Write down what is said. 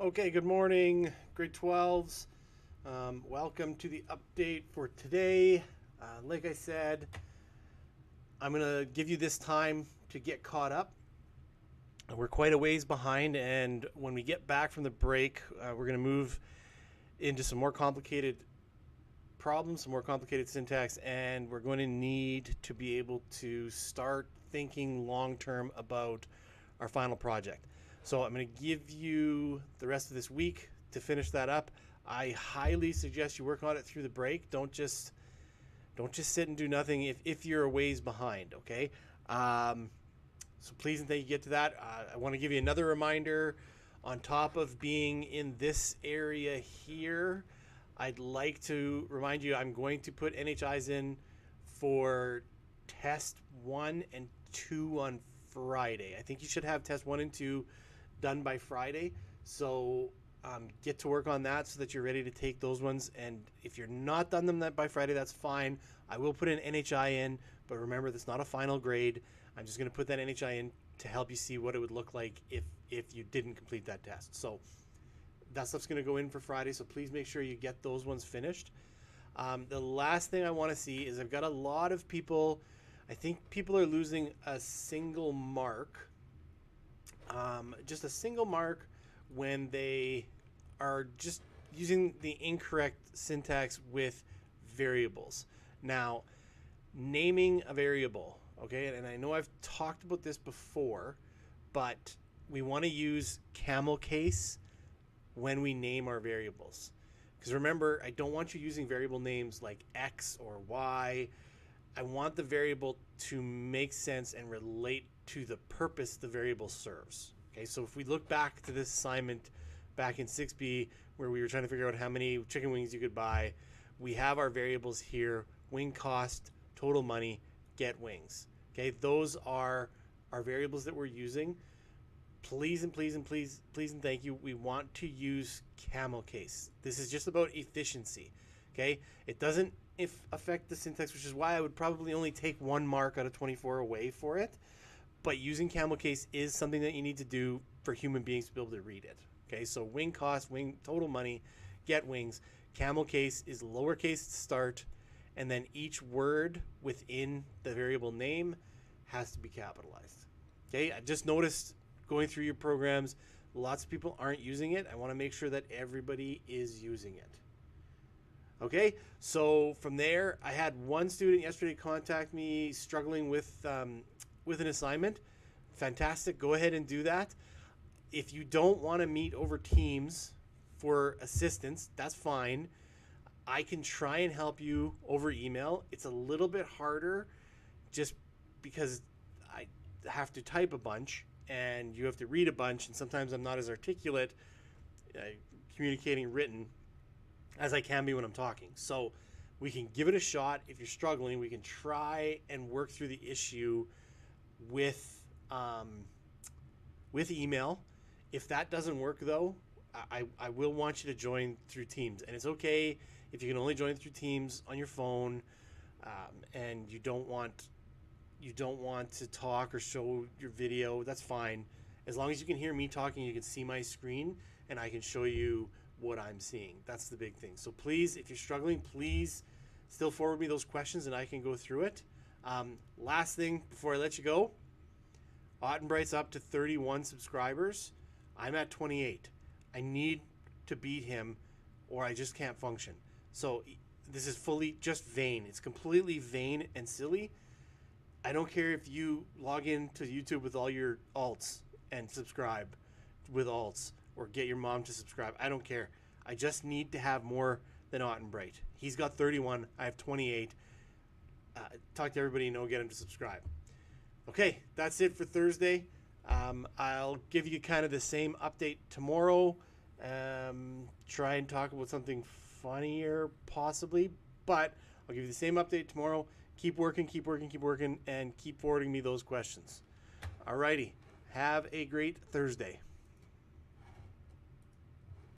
Okay, good morning, grade 12s. Welcome to the update for today. Like I said, I'm going to give you this time to get caught up. We're quite a ways behind, and when we get back from the break, we're going to move into some more complicated problems, some more complicated syntax, and we're going to need to be able to start thinking long-term about our final project. So I'm going to give you the rest of this week to finish that up. I highly suggest you work on it through the break. Don't just sit and do nothing if you're a ways behind, okay? So please and thank you get to that. I want to give you another reminder. On top of being in this area here, I'd like to remind you I'm going to put NHIs in for test 1 and 2 on Friday. I think you should have test 1 and 2 done by Friday. So get to work on that so that you're ready to take those ones. And if you're not done them by Friday, that's fine. I will put an NHI in, but remember, that's not a final grade. I'm just going to put that NHI in to help you see what it would look like if you didn't complete that test. So that stuff's going to go in for Friday, so please make sure you get those ones finished. The last thing I want to see is I've got a lot of people, I think people are losing a single mark, just a single mark when they are just using the incorrect syntax with variables. Now, naming a variable, okay, and I know I've talked about this before, but we want to use camel case when we name our variables. Because remember, I don't want you using variable names like X or Y. I want the variable to make sense and relate to the purpose the variable serves. Okay, so if we look back to this assignment back in 6B where we were trying to figure out how many chicken wings you could buy, we have our variables here: wing cost, total money, get wings. Okay, those are our variables that we're using. Please and please and please and thank you, we want to use camel case. This is just about efficiency. Okay, it doesn't affect the syntax, which is why I would probably only take 1 mark out of 24 away for it. But using camel case is something that you need to do for human beings to be able to read it. Okay, so wing cost, wing total money, get wings. Camel case is lowercase to start, and then each word within the variable name has to be capitalized. Okay, I just noticed going through your programs, lots of people aren't using it. I want to make sure that everybody is using it. Okay, so from there, I had one student yesterday contact me struggling with an assignment. Fantastic, go ahead and do that. If you don't want to meet over Teams for assistance, that's fine. I can try and help you over email. It's a little bit harder just because I have to type a bunch and you have to read a bunch, and sometimes I'm not as articulate communicating written as I can be when I'm talking. So we can give it a shot. If you're struggling, we can try and work through the issue with email. If that doesn't work, though, I will want you to join through Teams. And it's okay if you can only join through Teams on your phone, and you don't want to talk or show your video. That's fine. As long as you can hear me talking, you can see my screen, and I can show you what I'm seeing. That's the big thing. So please, if you're struggling, please still forward me those questions and I can go through it. Last thing before I let you go, Ottenbright's up to 31 subscribers. I'm at 28. I need to beat him or I just can't function. So this is fully just vain. It's completely vain and silly. I don't care if you log into YouTube with all your alts and subscribe with alts or get your mom to subscribe. I don't care. I just need to have more than Ottenbright. He's got 31. I have 28. Talk to everybody you know, get him to subscribe. Okay, that's it for Thursday. I'll give you kind of the same update tomorrow. Try and talk about something funnier possibly, but I'll give you the same update tomorrow. Keep working, and keep forwarding me those questions. Alrighty, have a great Thursday.